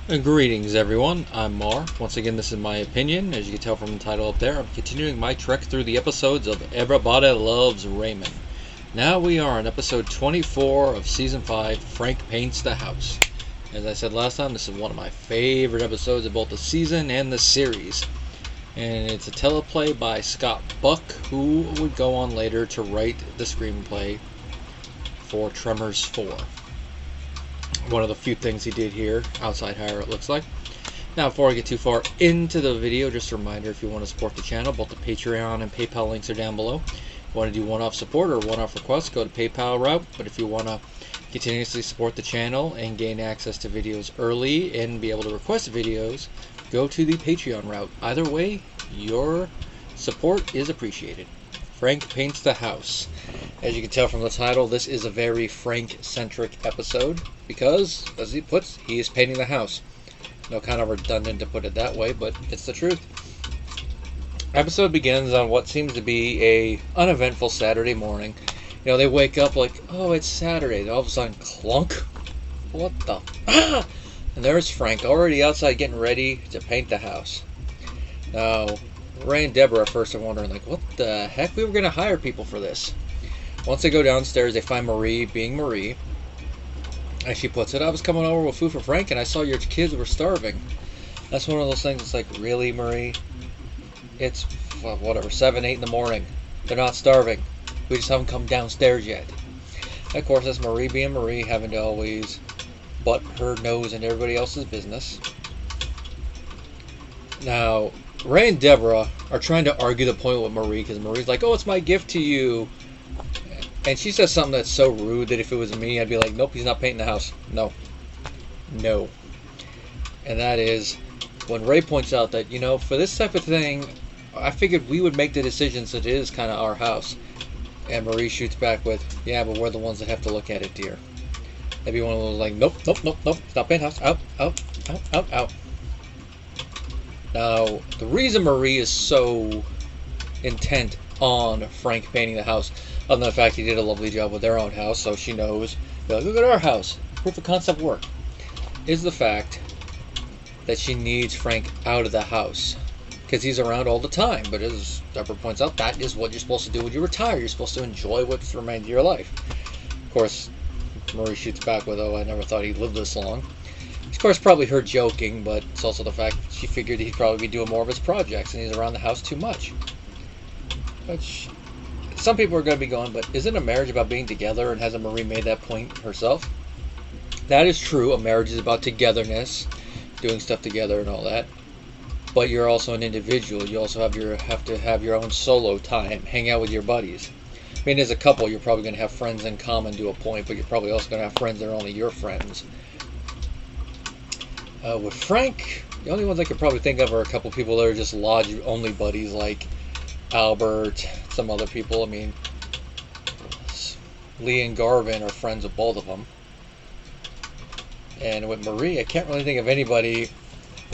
Greetings everyone, I'm Mar. Once again, this is my opinion. As you can tell from the title up there, I'm continuing my trek through the episodes of Everybody Loves Raymond. Now we are on episode 24 of season 5, Frank Paints the House. As I said last time, this is one of my favorite episodes of both the season and the series. And it's a teleplay by Scott Buck, who would go on later to write the screenplay for Tremors 4. One of the few things he did here, outside hire it looks like. Now before I get too far into the video, just a reminder, if you want to support the channel, both the Patreon and PayPal links are down below. If you want to do one-off support or one-off requests, go to PayPal route. But if you want to continuously support the channel and gain access to videos early and be able to request videos, go to the Patreon route. Either way, your support is appreciated. Frank Paints the House. As you can tell from the title, this is a very Frank-centric episode because, as he puts, he is painting the house. No, kind of redundant to put it that way, but it's the truth. Episode begins on what seems to be a uneventful Saturday morning. You know, they wake up like, oh, it's Saturday. And all of a sudden, clunk. What the? Ah! And there's Frank already outside getting ready to paint the house. Now, Ray and Deborah at first are wondering, like, what the heck? We were going to hire people for this. Once they go downstairs, they find Marie being Marie. As she puts it, I was coming over with food for Frank and I saw your kids were starving. That's one of those things, it's like, really, Marie? It's, well, whatever, 7, 8 in the morning. They're not starving. We just haven't come downstairs yet. And of course, that's Marie being Marie, having to always butt her nose into everybody else's business. Now, Ray and Deborah are trying to argue the point with Marie because Marie's like, oh, it's my gift to you. And she says something that's so rude that if it was me, I'd be like, nope, he's not painting the house. No. No. And that is when Ray points out that, you know, for this type of thing, I figured we would make the decision since it is kind of our house. And Marie shoots back with, yeah, but we're the ones that have to look at it, dear. That'd be one of those like, nope, nope, nope, nope, stop painting house. Out, out, out, out, out. Now, the reason Marie is so intent on Frank painting the house, other than the fact he did a lovely job with their own house, so she knows, like, look at our house, proof of concept work, is the fact that she needs Frank out of the house. Because he's around all the time, but as Deborah points out, that is what you're supposed to do when you retire. You're supposed to enjoy what's remained of your life. Of course, Marie shoots back with, oh, I never thought he'd live this long. Of course, probably her joking, but it's also the fact that she figured he'd probably be doing more of his projects, and he's around the house too much. Which, some people are going to be going, but isn't a marriage about being together, and hasn't Marie made that point herself? That is true. A marriage is about togetherness, doing stuff together and all that. But you're also an individual. You also have to have your own solo time, hang out with your buddies. I mean, as a couple, you're probably going to have friends in common to a point, but you're probably also going to have friends that are only your friends. With Frank, the only ones I could probably think of are a couple people that are just lodge-only buddies, like Albert, some other people. I mean, Lee and Garvin are friends with both of them. And with Marie, I can't really think of anybody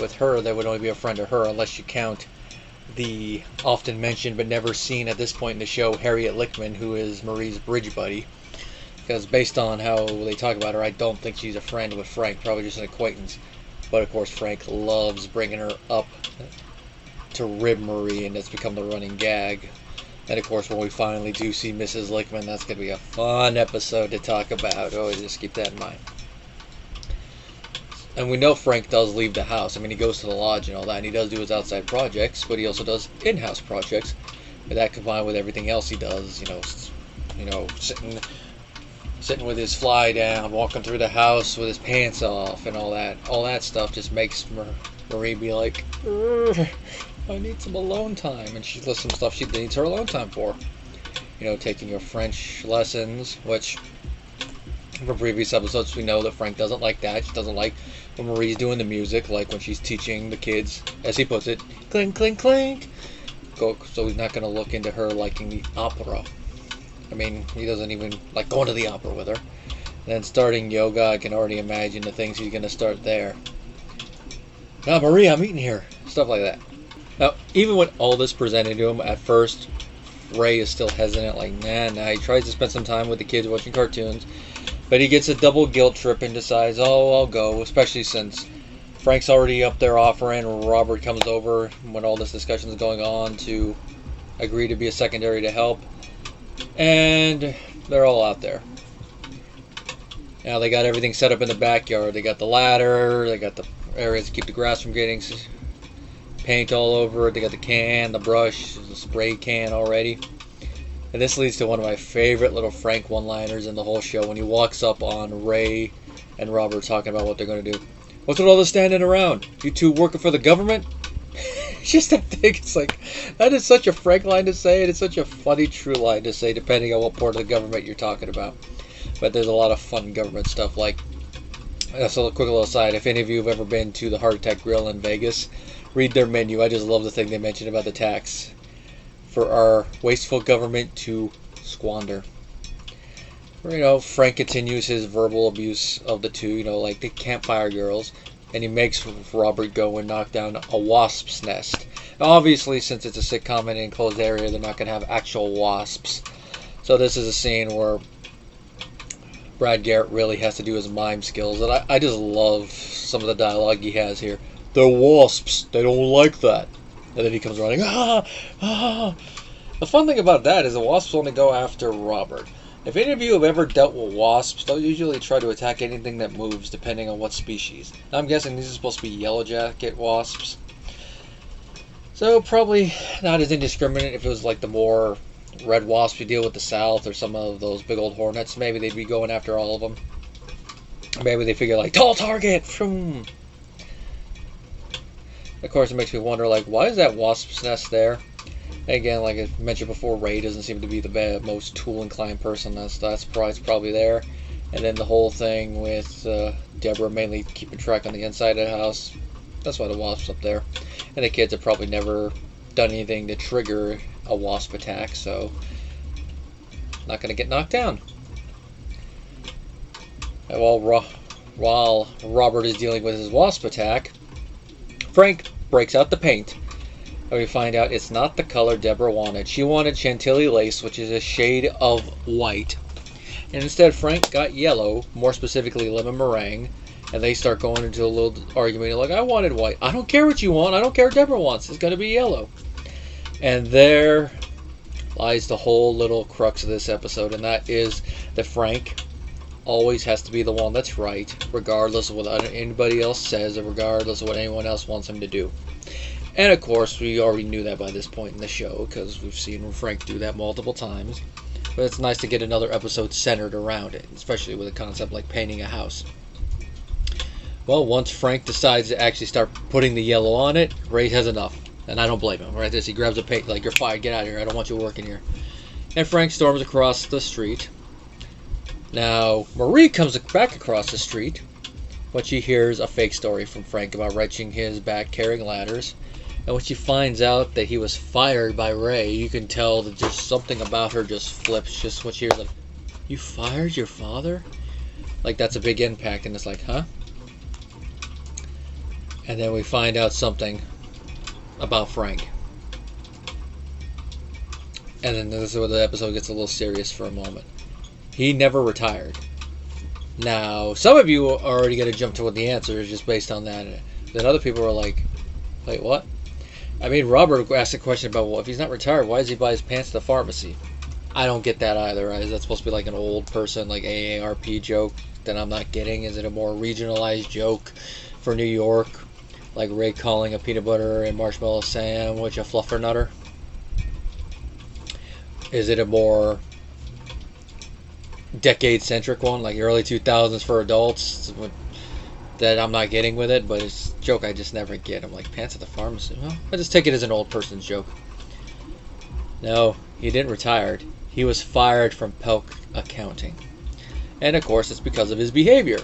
with her that would only be a friend of her, unless you count the often mentioned but never seen at this point in the show, Harriet Lickman, who is Marie's bridge buddy. Because based on how they talk about her, I don't think she's a friend with Frank, probably just an acquaintance. But of course, Frank loves bringing her up to rib Marie, and it's become the running gag. And of course, when we finally do see Mrs. Lickman, that's going to be a fun episode to talk about. Always just keep that in mind. And we know Frank does leave the house. I mean, he goes to the lodge and all that, and he does do his outside projects, but he also does in-house projects. And that combined with everything else he does, you know, sitting with his fly down, walking through the house with his pants off, and all that stuff just makes Marie be like, I need some alone time. And she lists some stuff she needs her alone time for. You know, taking her French lessons, which from previous episodes we know that Frank doesn't like that. She doesn't like when Marie's doing the music, like when she's teaching the kids, as he puts it, clink, clink, clink. So he's not going to look into her liking the opera. I mean, he doesn't even like going to the opera with her. And then starting yoga, I can already imagine the things he's going to start there. Now, Marie, I'm eating here. Stuff like that. Now, even with all this presented to him, at first, Ray is still hesitant, like, nah. He tries to spend some time with the kids watching cartoons. But he gets a double guilt trip and decides, oh, I'll go, especially since Frank's already up there offering. Robert comes over when all this discussion is going on to agree to be a secondary to help. And they're all out there. Now they got everything set up in the backyard. They got the ladder. They got the areas to keep the grass from getting paint all over it. They got the can, the brush, the spray can already. And this leads to one of my favorite little Frank one-liners in the whole show when he walks up on Ray and Robert talking about what they're going to do. What's with all this standing around? You two working for the government? Just that thing. It's like, that is such a Frank line to say, and it's such a funny true line to say depending on what part of the government you're talking about. But there's a lot of fun government stuff. Like, so a quick little aside, if any of you have ever been to the Heart Attack Grill in Vegas, read their menu. I just love the thing they mentioned about the tax for our wasteful government to squander. You know, Frank continues his verbal abuse of the two, you know, like the campfire girls, and he makes Robert go and knock down a wasp's nest. Now, obviously, since it's a sitcom in an enclosed area, they're not going to have actual wasps. So this is a scene where Brad Garrett really has to do his mime skills, and I just love some of the dialogue he has here. They're wasps. They don't like that. And then he comes running. Ah! Ah! The fun thing about that is the wasps only go after Robert. If any of you have ever dealt with wasps, they'll usually try to attack anything that moves, depending on what species. Now, I'm guessing these are supposed to be yellow jacket wasps. So, probably not as indiscriminate if it was like the more red wasps you deal with the south, or some of those big old hornets. Maybe they'd be going after all of them. Maybe they figure, like, tall target! Of course, it makes me wonder, like, why is that wasp's nest there? Again, like I mentioned before, Ray doesn't seem to be the most tool-inclined person. That's probably there. And then the whole thing with Deborah mainly keeping track on the inside of the house. That's why the wasp's up there. And the kids have probably never done anything to trigger a wasp attack, so not going to get knocked down. And while Robert is dealing with his wasp attack, Frank breaks out the paint. And we find out it's not the color Deborah wanted. She wanted Chantilly lace, which is a shade of white. And instead, Frank got yellow, more specifically lemon meringue. And they start going into a little argument. Like, I wanted white. I don't care what you want. I don't care what Deborah wants. It's going to be yellow. And there lies the whole little crux of this episode. And that is that Frank always has to be the one that's right, regardless of what anybody else says, or regardless of what anyone else wants him to do. And of course, we already knew that by this point in the show, because we've seen Frank do that multiple times. But it's nice to get another episode centered around it, especially with a concept like painting a house. Well, once Frank decides to actually start putting the yellow on it, Ray has enough. And I don't blame him, right? He grabs a paint, like, you're fired, get out of here, I don't want you working here. And Frank storms across the street. Now, Marie comes back across the street, but she hears a fake story from Frank about wrenching his back carrying ladders. And when she finds out that he was fired by Ray, you can tell that just something about her just flips. Just what she hears, like, you fired your father? Like, that's a big impact, and it's like, huh? And then we find out something about Frank. And then this is where the episode gets a little serious for a moment. He never retired. Now, some of you are already going to jump to what the answer is just based on that. Then other people are like, wait, what? I mean, Robert asked a question about, well, if he's not retired, why does he buy his pants at the pharmacy? I don't get that either. Is that supposed to be like an old person, like AARP joke that I'm not getting? Is it a more regionalized joke for New York? Like Ray calling a peanut butter and marshmallow sandwich a fluffernutter? Is it a more decade-centric one, like early 2000s for adults, that I'm not getting with it? But it's a joke I just never get. I'm like, pants at the pharmacy? Well, I just take it as an old person's joke. No, he didn't retire. He was fired from Pelk Accounting. And of course, it's because of his behavior.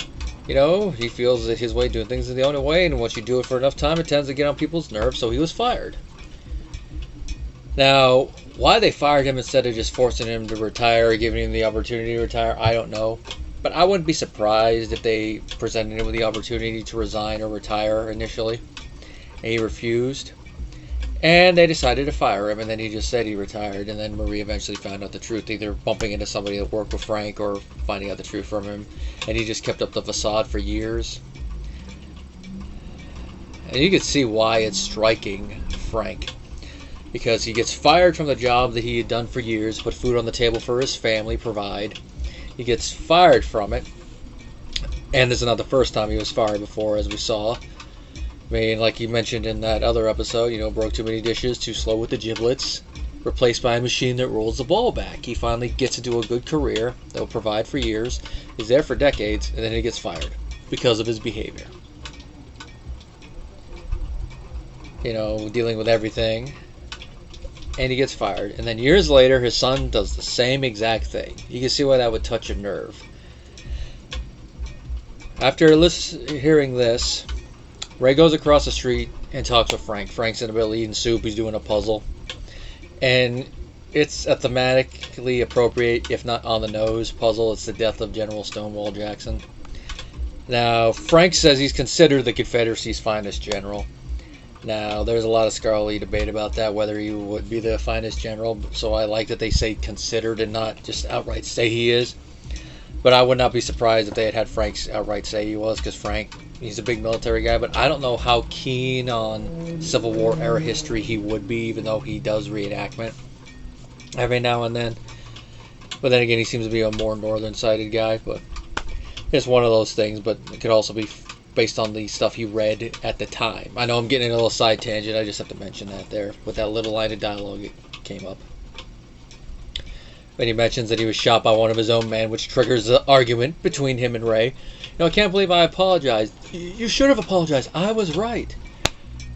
You know, he feels that his way of doing things is the only way, and once you do it for enough time, it tends to get on people's nerves, so he was fired. Now, why they fired him instead of just forcing him to retire or giving him the opportunity to retire, I don't know. But I wouldn't be surprised if they presented him with the opportunity to resign or retire initially, and he refused. And they decided to fire him, and then he just said he retired, and then Marie eventually found out the truth, either bumping into somebody that worked with Frank or finding out the truth from him, and he just kept up the facade for years. And you can see why it's striking Frank. Because he gets fired from the job that he had done for years, put food on the table for his family, provide. He gets fired from it. And this is not the first time he was fired before, as we saw. I mean, like you mentioned in that other episode, broke too many dishes, too slow with the giblets, replaced by a machine that rolls the ball back. He finally gets into a good career that will provide for years. He's there for decades, and then he gets fired because of his behavior. Dealing with everything. And he gets fired. And then years later, his son does the same exact thing. You can see why that would touch a nerve. After hearing this, Ray goes across the street and talks with Frank. Frank's in the middle eating soup. He's doing a puzzle. And it's a thematically appropriate, if not on the nose, puzzle. It's the death of General Stonewall Jackson. Now, Frank says he's considered the Confederacy's finest general. Now, there's a lot of scholarly debate about that, whether he would be the finest general. So I like that they say considered and not just outright say he is. But I would not be surprised if they had Frank outright say he was, because Frank, he's a big military guy, but I don't know how keen on Civil War era history he would be, even though he does reenactment every now and then. But then again, he seems to be a more northern-sided guy, but it's one of those things, but it could also be based on the stuff he read at the time. I know I'm getting a little side tangent, I just have to mention that there, with that little line of dialogue it came up. But he mentions that he was shot by one of his own men, which triggers the argument between him and Ray. I can't believe I apologized. You should have apologized. I was right.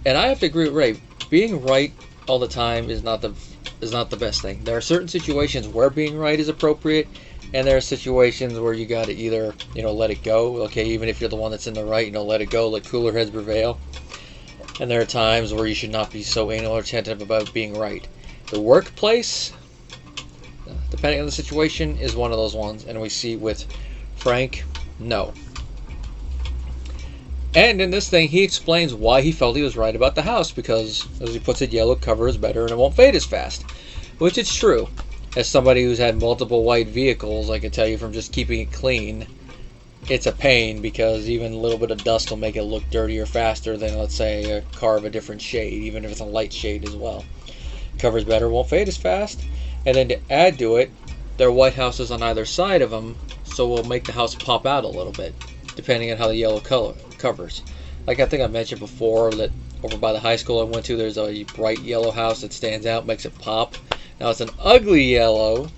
And I have to agree with Ray. Being right all the time is not the best thing. There are certain situations where being right is appropriate, and there are situations where you got to either, let it go. Okay, even if you're the one that's in the right, let it go. Let cooler heads prevail. And there are times where you should not be so anal or attentive about being right. The workplace, depending on the situation, is one of those ones. And we see with Frank, no. And in this thing, he explains why he felt he was right about the house, because, as he puts it, yellow cover is better and it won't fade as fast. Which is true. As somebody who's had multiple white vehicles, I can tell you from just keeping it clean, it's a pain, because even a little bit of dust will make it look dirtier faster than, let's say, a car of a different shade, even if it's a light shade as well. Covers better, won't fade as fast. And then to add to it, there are white houses on either side of them, so we'll make the house pop out a little bit, depending on how the yellow color covers. Like I think I mentioned before, that over by the high school I went to, there's a bright yellow house that stands out, makes it pop. Now it's an ugly yellow,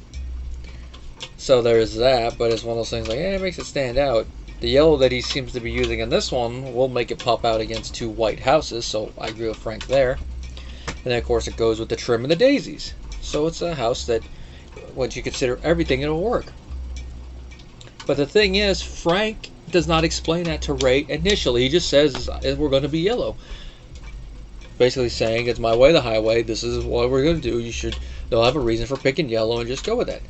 so there's that, but it's one of those things like, it makes it stand out. The yellow that he seems to be using in this one will make it pop out against two white houses, so I agree with Frank there. And then of course it goes with the trim and the daisies. So it's a house that, once you consider everything, it'll work. But the thing is, Frank does not explain that to Ray initially. He just says, we're going to be yellow. Basically saying, it's my way, the highway, this is what we're going to do. They'll have a reason for picking yellow and just go with that.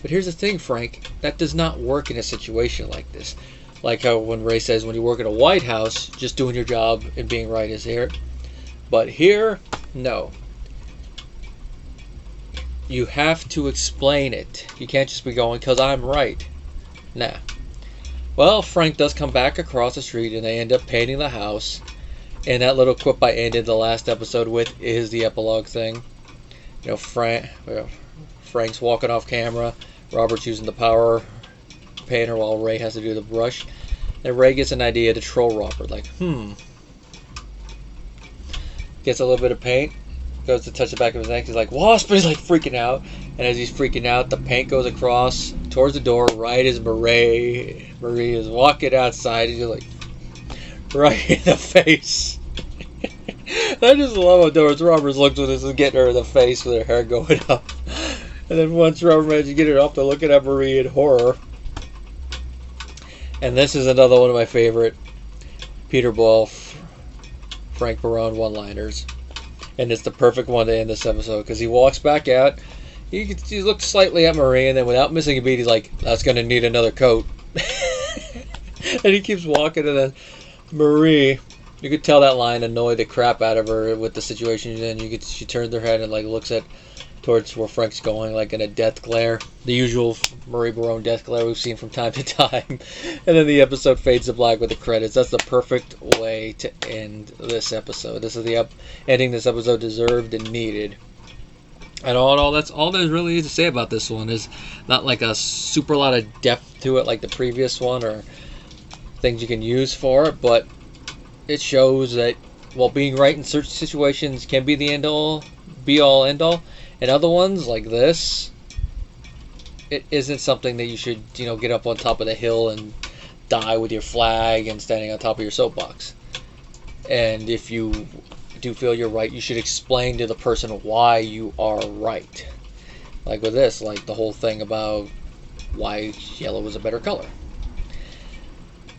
But here's the thing, Frank, that does not work in a situation like this. Like how when Ray says, when you work at a White House, just doing your job and being right is here. But here, no. You have to explain it. You can't just be going, because I'm right. Nah. Well, Frank does come back across the street, and they end up painting the house. And that little quip I ended the last episode with is the epilogue thing. Frank's walking off camera. Robert's using the power painter while Ray has to do the brush. And Ray gets an idea to troll Robert. Like, Gets a little bit of paint. Goes to touch the back of his neck. He's like, wasp! And he's like freaking out. And as he's freaking out, the paint goes across towards the door right as Marie is walking outside. He's like, right in the face. I just love how Doris Roberts looks with this and getting her in the face with her hair going up. And then once Robert manages to get it off, they're looking at Marie in horror. And this is another one of my favorite Peter Ball, Frank Barone one-liners. And it's the perfect one to end this episode, because he walks back out. He looks slightly at Marie, and then without missing a beat, he's like, that's going to need another coat. And he keeps walking, and then Marie, you could tell that line annoyed the crap out of her with the situation she's in. She turns her head and looks at towards where Frank's going, like in a death glare. The usual Marie Barone death glare we've seen from time to time. And then the episode fades to black with the credits. That's the perfect way to end this episode. This is the ending this episode deserved and needed. And that's all there's really to say about this one. Is not like a super lot of depth to it like the previous one or things you can use for it, but it shows that while being right in certain situations can be the end all, be all, end all, and other ones like this, it isn't something that you should, get up on top of the hill and die with your flag and standing on top of your soapbox. And if you do feel you're right, you should explain to the person why you are right. Like with this, like the whole thing about why yellow was a better color.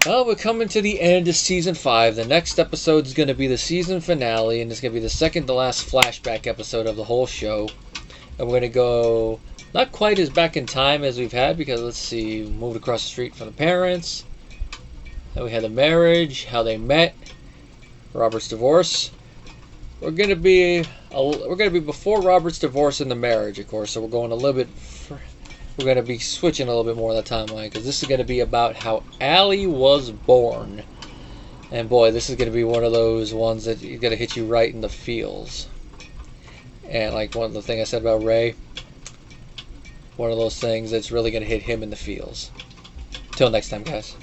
Well, we're coming to the end of Season 5. The next episode is going to be the season finale, and it's going to be the second to last flashback episode of the whole show. And we're going to go not quite as back in time as we've had, because let's see, we moved across the street from the parents. Then we had the marriage, how they met, Robert's divorce. We're going to be before Robert's divorce and the marriage, of course. So we're going a little bit. We're going to be switching a little bit more of the timeline, because this is going to be about how Allie was born. And boy, this is going to be one of those ones that is going to hit you right in the feels. And like one of the things I said about Ray, one of those things that's really going to hit him in the feels. Till next time, guys.